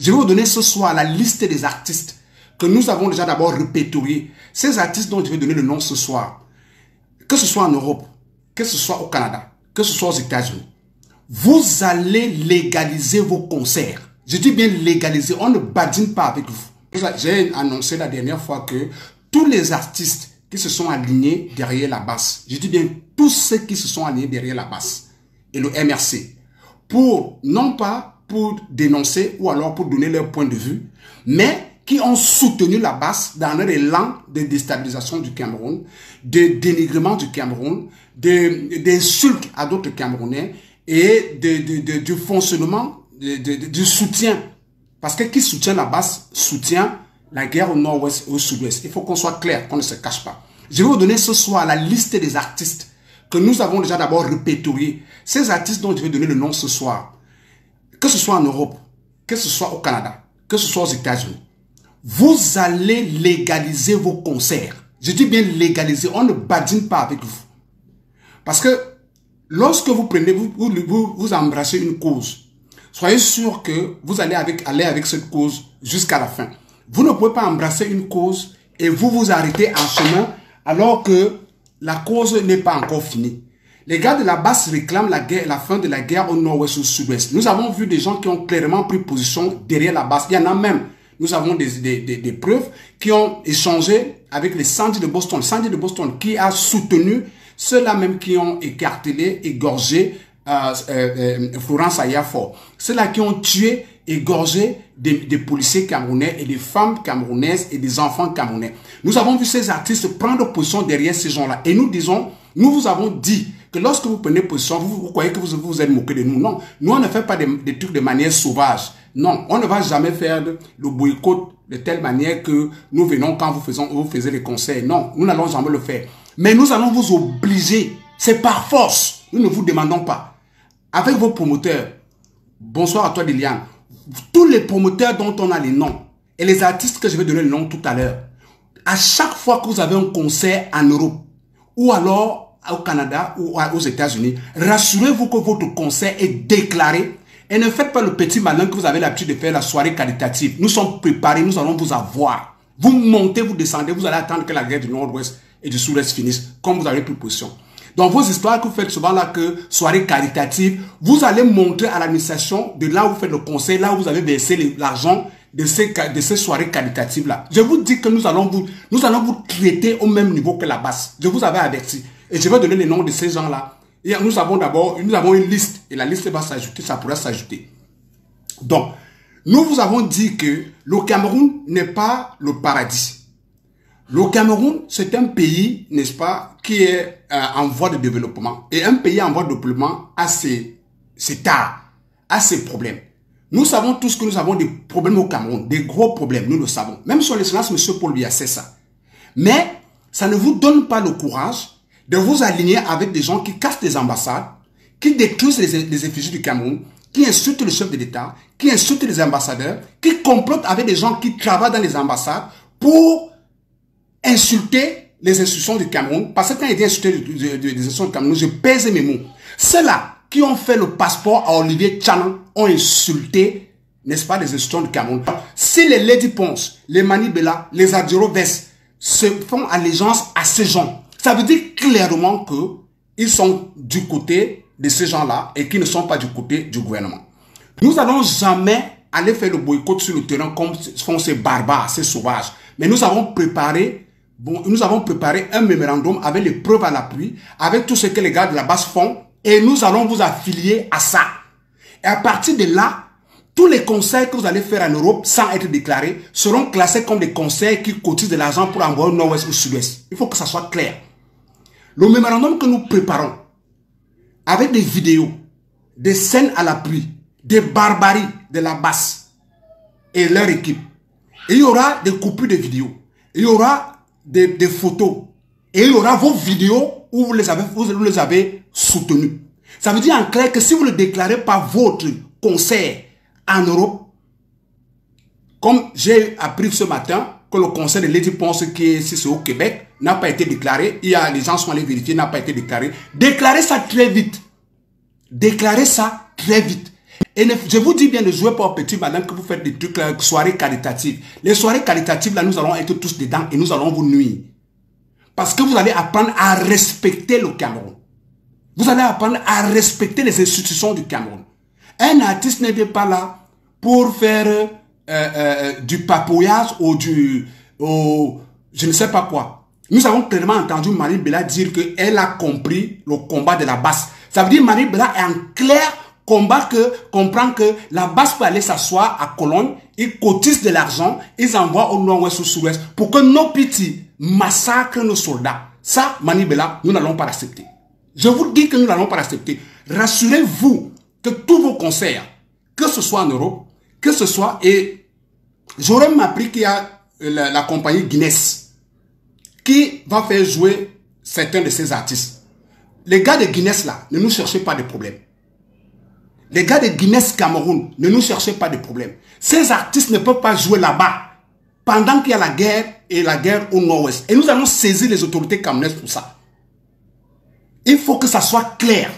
Je vais vous donner ce soir la liste des artistes que nous avons déjà d'abord répertoriés. Ces artistes dont je vais donner le nom ce soir, que ce soit en Europe, que ce soit au Canada, que ce soit aux États-Unis, vous allez légaliser vos concerts. Je dis bien légaliser, on ne badine pas avec vous. J'ai annoncé la dernière fois que tous les artistes qui se sont alignés derrière la basse, je dis bien tous ceux qui se sont alignés derrière la basse et le MRC, non pas pour dénoncer ou alors pour donner leur point de vue, mais qui ont soutenu la basse dans leur élan de déstabilisation du Cameroun, de dénigrement du Cameroun, d'insultes à d'autres Camerounais et du fonctionnement, du soutien. Parce que qui soutient la basse soutient la guerre au nord-ouest et au sud-ouest. Il faut qu'on soit clair, qu'on ne se cache pas. Je vais vous donner ce soir la liste des artistes que nous avons déjà d'abord répertoriés. Ces artistes dont je vais donner le nom ce soir, que ce soit en Europe, que ce soit au Canada, que ce soit aux États-Unis, vous allez légaliser vos concerts. Je dis bien légaliser, on ne badine pas avec vous. Parce que lorsque vous prenez, vous embrassez une cause, soyez sûr que vous allez aller avec cette cause jusqu'à la fin. Vous ne pouvez pas embrasser une cause et vous arrêtez en chemin alors que la cause n'est pas encore finie. Les gars de la basse réclament la fin de la guerre au nord-ouest et au sud-ouest. Nous avons vu des gens qui ont clairement pris position derrière la basse. Il y en a même. Nous avons des preuves qui ont échangé avec les Sandy de Boston. Sandy de Boston qui a soutenu ceux-là même qui ont écartelé, égorgé Florence Ayafor. Ceux-là qui ont tué, égorgé des policiers camerounais et des femmes camerounaises et des enfants camerounais. Nous avons vu ces artistes prendre position derrière ces gens-là. Et nous vous avons dit que lorsque vous prenez position, vous croyez que vous êtes moqué de nous. Non, nous on ne fait pas des trucs de manière sauvage. Non, on ne va jamais faire le boycott de telle manière que nous venons quand vous faisiez les concerts. Non, nous n'allons jamais le faire. Mais nous allons vous obliger. C'est par force. Nous ne vous demandons pas. Avec vos promoteurs, bonsoir à toi Liliane, tous les promoteurs dont on a les noms et les artistes que je vais donner le nom tout à l'heure, à chaque fois que vous avez un concert en Europe ou alors au Canada ou aux États-Unis, rassurez-vous que votre concert est déclaré et ne faites pas le petit malin que vous avez l'habitude de faire la soirée qualitative. Nous sommes préparés, nous allons vous avoir. Vous montez, vous descendez, vous allez attendre que la guerre du Nord-Ouest et du Sud-Est finisse, comme vous avez pris position. Dans vos histoires que vous faites souvent là que soirée caritative, vous allez montrer à l'administration de là où vous faites le concert, là où vous avez versé l'argent de ces soirées caritatives là. Je vous dis que nous allons vous traiter au même niveau que la basse. Je vous avais averti. Et je vais donner les noms de ces gens-là. Et nous avons une liste. Et la liste va s'ajouter, ça pourra s'ajouter. Donc, nous vous avons dit que le Cameroun n'est pas le paradis. Le Cameroun, c'est un pays, n'est-ce pas, qui est en voie de développement. Et un pays en voie de développement a ses tares, a ses problèmes. Nous savons tous que nous avons des problèmes au Cameroun, des gros problèmes, nous le savons. Même son excellence, M. Paul Biya sait ça. Mais ça ne vous donne pas le courage de vous aligner avec des gens qui cassent des ambassades, qui détruisent les effigies du Cameroun, qui insultent le chef de l'État, qui insultent les ambassadeurs, qui complotent avec des gens qui travaillent dans les ambassades pour insulter les institutions du Cameroun. Parce que quand il dit insulter les institutions du Cameroun, je pèse mes mots. Ceux-là qui ont fait le passeport à Olivier Tchanan ont insulté, n'est-ce pas, les institutions du Cameroun. Si les Lady Ponce, les Manibela, les Adjuro Vest se font allégeance à ces gens, ça veut dire clairement qu'ils sont du côté de ces gens-là et qu'ils ne sont pas du côté du gouvernement. Nous n'allons jamais aller faire le boycott sur le terrain comme font ces barbares, ces sauvages. Mais nous avons préparé un mémorandum avec les preuves à l'appui, avec tout ce que les gars de la base font, et nous allons vous affilier à ça. Et à partir de là, tous les concerts que vous allez faire en Europe sans être déclarés seront classés comme des concerts qui cotisent de l'argent pour envoyer au nord-ouest ou au sud-ouest. Il faut que ça soit clair. Le mémorandum que nous préparons, avec des vidéos, des scènes à l'appui, des barbaries de la basse et leur équipe. Et il y aura des coupures de vidéos. Il y aura des photos. Et il y aura vos vidéos où vous les avez soutenues. Ça veut dire en clair que si vous ne déclarez pas votre concert en Europe, comme j'ai appris ce matin que le concert de Lady Ponce qui est ici au Québec n'a pas été déclaré, les gens sont allés vérifier, n'a pas été déclaré. Déclarez ça très vite. Déclarez ça très vite. Et je vous dis bien, ne jouez pas au petit madame que vous faites des trucs, soirées caritatives. Les soirées caritatives, là, nous allons être tous dedans et nous allons vous nuire. Parce que vous allez apprendre à respecter le Cameroun. Vous allez apprendre à respecter les institutions du Cameroun. Un artiste n'est pas là pour faire du papouillage ou je ne sais pas quoi. Nous avons clairement entendu Marie Bella dire qu'elle a compris le combat de la basse. Ça veut dire Marie Bella est en clair comprend que la basse peut aller s'asseoir à Cologne, ils cotisent de l'argent, ils envoient au nord-ouest ou au sud-ouest pour que nos petits massacrent nos soldats. Ça, Marie Bella, nous n'allons pas l'accepter. Je vous dis que nous n'allons pas l'accepter. Rassurez-vous que tous vos concerts, que ce soit en Europe, que ce soit, et j'aurais même appris qu'il y a la compagnie Guinness qui va faire jouer certains de ces artistes. Les gars de Guinness là, ne nous cherchez pas de problème. Les gars de Guinness Cameroun, ne nous cherchez pas de problème. Ces artistes ne peuvent pas jouer là-bas pendant qu'il y a la guerre et la guerre au nord-ouest. Et nous allons saisir les autorités camerounaises pour ça. Il faut que ça soit clair.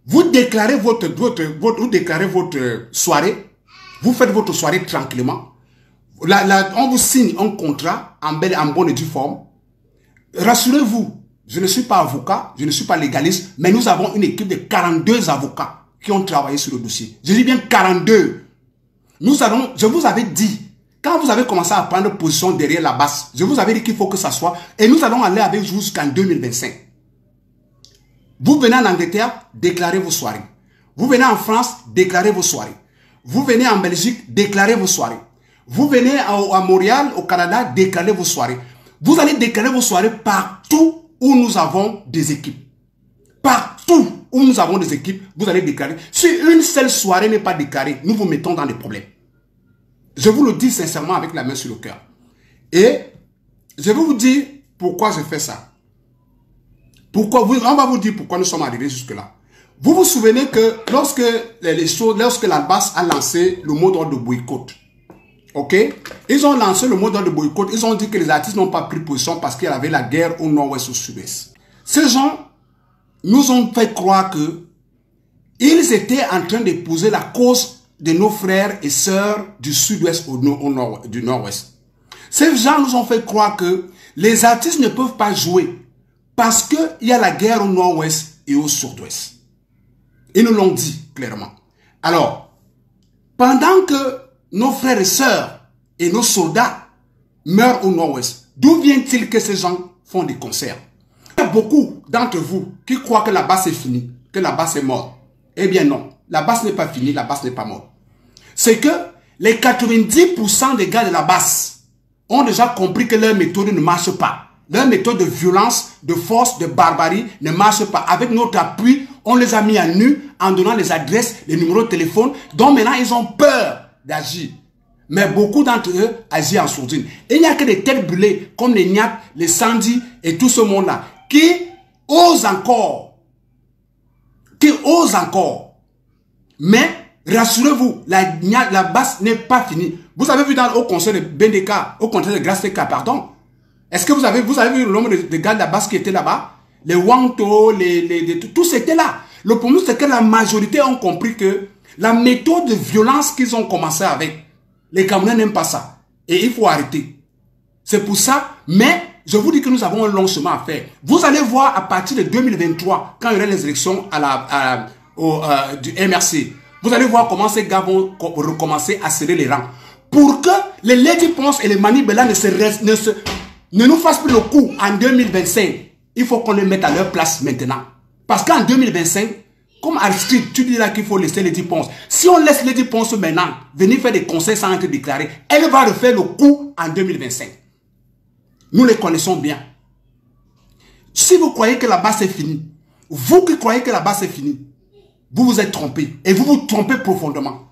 Vous déclarez votre soirée, vous faites votre soirée tranquillement. On vous signe un contrat en bonne et due forme. Rassurez-vous, je ne suis pas avocat, je ne suis pas légaliste, mais nous avons une équipe de 42 avocats qui ont travaillé sur le dossier. Je dis bien 42. Je vous avais dit, quand vous avez commencé à prendre position derrière la basse, je vous avais dit qu'il faut que ça soit, et nous allons aller avec vous jusqu'en 2025. Vous venez en Angleterre, déclarez vos soirées. Vous venez en France, déclarez vos soirées. Vous venez en Belgique, déclarez vos soirées. Vous venez à Montréal, au Canada, déclarez vos soirées. Vous allez déclarer vos soirées partout où nous avons des équipes. Partout où nous avons des équipes, vous allez déclarer. Si une seule soirée n'est pas déclarée, nous vous mettons dans des problèmes. Je vous le dis sincèrement avec la main sur le cœur. Et je vais vous dire pourquoi je fais ça. On va vous dire pourquoi nous sommes arrivés jusque-là. Vous vous souvenez que lorsque la basse a lancé le mot d'ordre de boycott, ok? Ils ont lancé le mot d'ordre de boycott, ils ont dit que les artistes n'ont pas pris position parce qu'il y avait la guerre au nord-ouest ou au sud-est. Ces gens nous ont fait croire que ils étaient en train d'épouser la cause de nos frères et sœurs du sud-ouest du nord-ouest. Ces gens nous ont fait croire que les artistes ne peuvent pas jouer parce qu'il y a la guerre au nord-ouest et au sud-ouest. Ils nous l'ont dit clairement. Alors, pendant que nos frères et sœurs et nos soldats meurent au nord-ouest, d'où vient-il que ces gens font des concerts? Il y a beaucoup d'entre vous qui croient que la basse est finie, que la basse est morte. Eh bien non, la basse n'est pas finie, la basse n'est pas morte. C'est que les 90% des gars de la basse ont déjà compris que leur méthode ne marche pas. Leur méthode de violence, de force, de barbarie ne marche pas. Avec notre appui, on les a mis à nu en donnant les adresses, les numéros de téléphone. Donc maintenant, ils ont peur d'agir. Mais beaucoup d'entre eux agissent en sourdine. Et il n'y a que des têtes brûlées comme les Niak, les Sandy et tout ce monde-là qui osent encore. Mais rassurez-vous, la basse n'est pas finie. Vous avez vu au concert de BNDK, au concert de Grace TK, pardon. Est-ce que vous avez vu le nombre de gars de la basse qui étaient là-bas? Les Wangto, tous étaient là. Le problème, c'est que la majorité ont compris que la méthode de violence qu'ils ont commencé avec, les Camerounais n'aiment pas ça. Et il faut arrêter. C'est pour ça, mais je vous dis que nous avons un long chemin à faire. Vous allez voir à partir de 2023, quand il y aura les élections du MRC, vous allez voir comment ces gars vont recommencer à serrer les rangs. Pour que les Lady Ponce et les Mani Bella ne nous fassent plus le coup en 2025. Il faut qu'on les mette à leur place maintenant. Parce qu'en 2025, comme Aristide, tu dis là qu'il faut laisser Lady Ponce. Si on laisse Lady Ponce maintenant venir faire des conseils sans être déclarée, elle va refaire le coup en 2025. Nous les connaissons bien. Si vous croyez que la basse est finie, vous qui croyez que la basse est finie, vous vous êtes trompé. Et vous vous trompez profondément.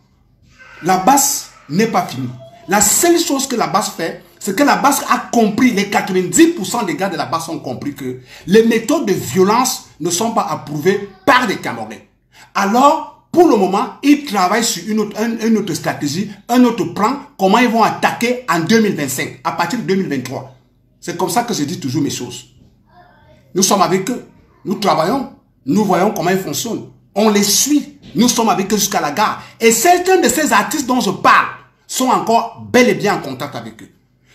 La basse n'est pas finie. La seule chose que la basse fait, c'est que la basse a compris, les 90% des gars de la basse ont compris que les méthodes de violence ne sont pas approuvées par les Camerounais. Alors, pour le moment, ils travaillent sur une autre stratégie, un autre plan, comment ils vont attaquer en 2025, à partir de 2023. C'est comme ça que je dis toujours mes choses. Nous sommes avec eux, nous travaillons, nous voyons comment ils fonctionnent. On les suit Nous sommes avec eux jusqu'à la gare. Et certains de ces artistes dont je parle sont encore bel et bien en contact avec eux.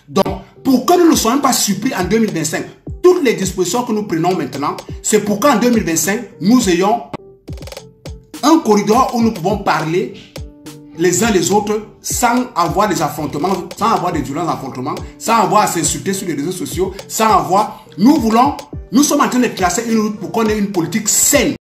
Donc, pour que nous ne soyons pas surpris en 2025, toutes les dispositions que nous prenons maintenant, c'est pour qu'en 2025, nous ayons un corridor où nous pouvons parler les uns les autres sans avoir des affrontements, sans avoir des violents affrontements, sans avoir à s'insulter sur les réseaux sociaux, sans avoir... Nous sommes en train de classer une route pour qu'on ait une politique saine.